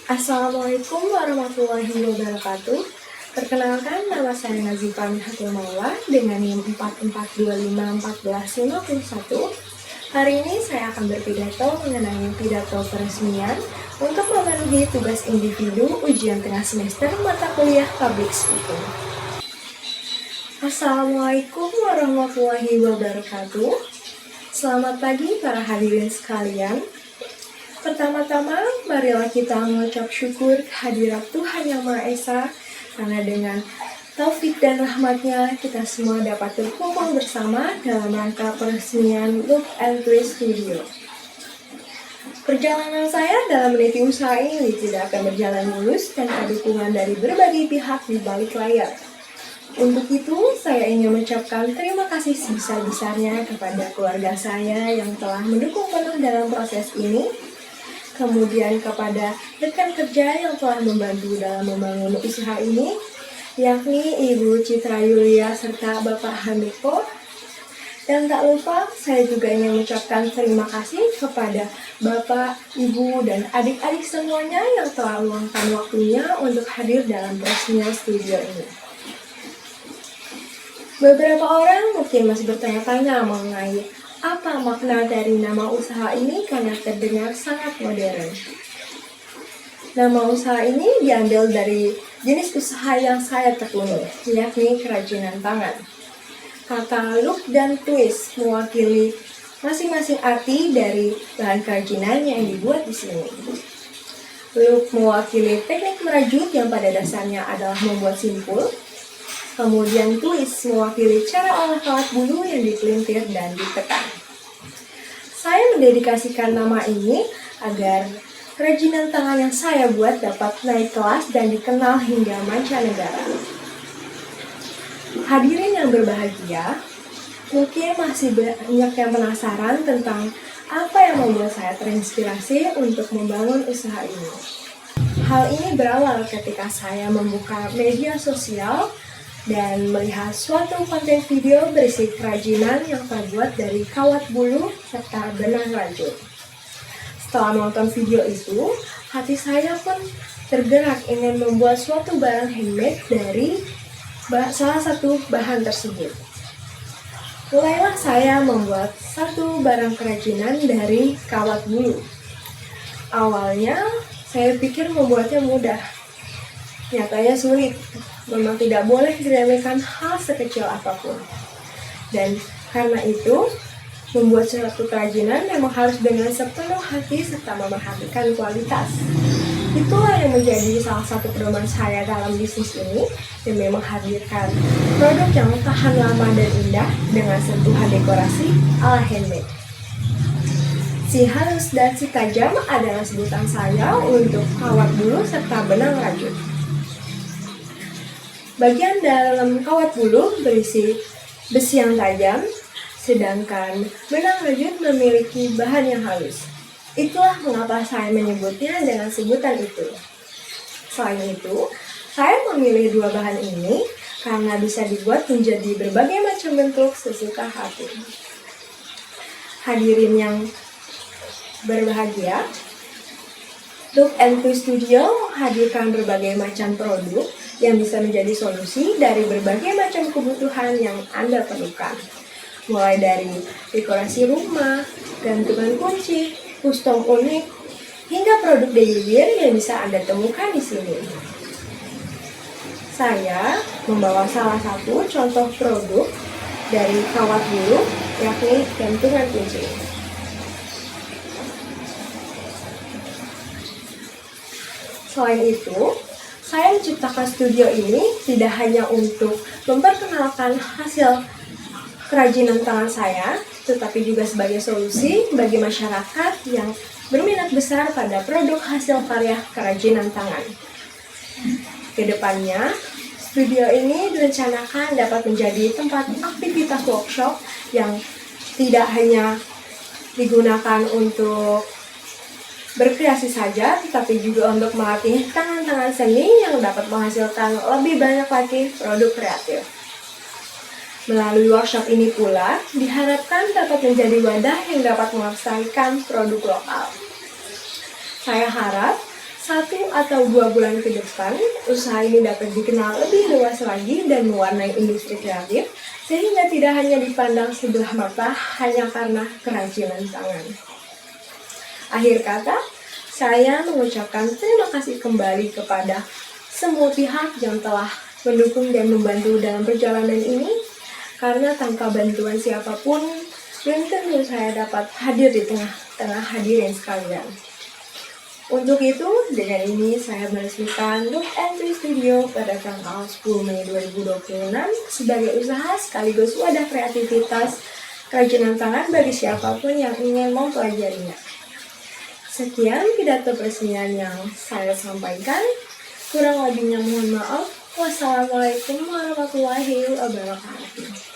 Assalamualaikum warahmatullahi wabarakatuh. Perkenalkan, nama saya Nazifa Minhatul Maula dengan NIM 44251451. Hari ini saya akan berpidato mengenai pidato peresmian untuk memenuhi tugas individu ujian tengah semester mata kuliah Public Speaking. Assalamualaikum warahmatullahi wabarakatuh. Selamat pagi para hadirin sekalian. Pertama-tama, marilah kita mengucap syukur kehadirat Tuhan Yang Maha Esa, karena dengan taufik dan rahmat-Nya kita semua dapat berkumpul bersama dalam rangka peresmian Look and Twist Studio. Perjalanan saya dalam meniti usaha ini tidak akan berjalan mulus tanpa dukungan dari berbagai pihak di balik layar. Untuk itu, saya ingin mengucapkan terima kasih sebesar-besarnya kepada keluarga saya yang telah mendukung penuh dalam proses ini, kemudian kepada rekan kerja yang telah membantu dalam membangun usaha ini, yakni Ibu Citra Yulia serta Bapak Hamiko. Dan tak lupa, saya juga ingin mengucapkan terima kasih kepada Bapak, Ibu, dan adik-adik semuanya yang telah meluangkan waktunya untuk hadir dalam peresmian studio ini. Beberapa orang mungkin masih bertanya-tanya mengenai apa makna dari nama usaha ini karena terdengar sangat modern. Nama usaha ini diambil dari jenis usaha yang saya tekuni, yakni kerajinan tangan. Kata look dan twist mewakili masing-masing arti dari bahan kerajinan yang dibuat di sini. Look mewakili teknik merajut yang pada dasarnya adalah membuat simpul. Kemudian twist mewakili cara olah kawat bulu yang dipelintir dan ditekan. Saya mendedikasikan nama ini agar kerajinan tangan yang saya buat dapat naik kelas dan dikenal hingga mancanegara. Hadirin yang berbahagia, mungkin masih banyak yang penasaran tentang apa yang membuat saya terinspirasi untuk membangun usaha ini. Hal ini berawal ketika saya membuka media sosial dan melihat suatu konten video berisi kerajinan yang terbuat dari kawat bulu serta benang rajut. Setelah menonton video itu, hati saya pun tergerak ingin membuat suatu barang handmade dari salah satu bahan tersebut. Mulailah saya membuat satu barang kerajinan dari kawat bulu. Awalnya, saya pikir membuatnya mudah. Nyatanya sulit, memang tidak boleh diremehkan hal sekecil apapun. Dan karena itu, membuat suatu kerajinan memang harus dengan sepenuh hati serta memperhatikan kualitas. Itulah yang menjadi salah satu pedoman saya dalam bisnis ini, yang memang menghadirkan produk yang tahan lama dan indah dengan sentuhan dekorasi ala handmade. Si halus dan si tajam adalah sebutan saya untuk kawat bulu serta benang rajut. Bagian dalam kawat bulu berisi besi yang tajam, sedangkan benang rajut memiliki bahan yang halus. Itulah mengapa saya menyebutnya dengan sebutan itu. Selain itu, saya memilih dua bahan ini karena bisa dibuat menjadi berbagai macam bentuk sesuka hati. Hadirin yang berbahagia, Look and Twist Studio menghadirkan berbagai macam produk yang bisa menjadi solusi dari berbagai macam kebutuhan yang Anda perlukan. Mulai dari dekorasi rumah, gantungan kunci, custom unik, hingga produk daily wear yang bisa Anda temukan di sini. Saya membawa salah satu contoh produk dari kawat bulu, yakni gantungan kunci. Selain itu, saya menciptakan studio ini tidak hanya untuk memperkenalkan hasil kerajinan tangan saya, tetapi juga sebagai solusi bagi masyarakat yang berminat besar pada produk hasil karya kerajinan tangan. Kedepannya, studio ini direncanakan dapat menjadi tempat aktivitas workshop yang tidak hanya digunakan untuk berkreasi saja, tetapi juga untuk melatih tangan-tangan seni yang dapat menghasilkan lebih banyak lagi produk kreatif. Melalui workshop ini pula, diharapkan dapat menjadi wadah yang dapat melestarikan produk lokal. Saya harap 1 atau 2 bulan ke depan, usaha ini dapat dikenal lebih luas lagi dan mewarnai industri kreatif, sehingga tidak hanya dipandang sebelah mata hanya karena kerajinan tangan. Akhir kata, saya mengucapkan terima kasih kembali kepada semua pihak yang telah mendukung dan membantu dalam perjalanan ini, karena tanpa bantuan siapapun, belum tentu saya dapat hadir di tengah-tengah hadirin sekalian. Untuk itu, dengan ini saya meresmikan Look and Free Studio pada tanggal 10 Mei 2026 sebagai usaha sekaligus wadah kreativitas kerajinan tangan bagi siapapun yang ingin mempelajarinya. Sekian pidato peresmian yang saya sampaikan. Kurang lebihnya mohon maaf. Wassalamualaikum warahmatullahi wabarakatuh.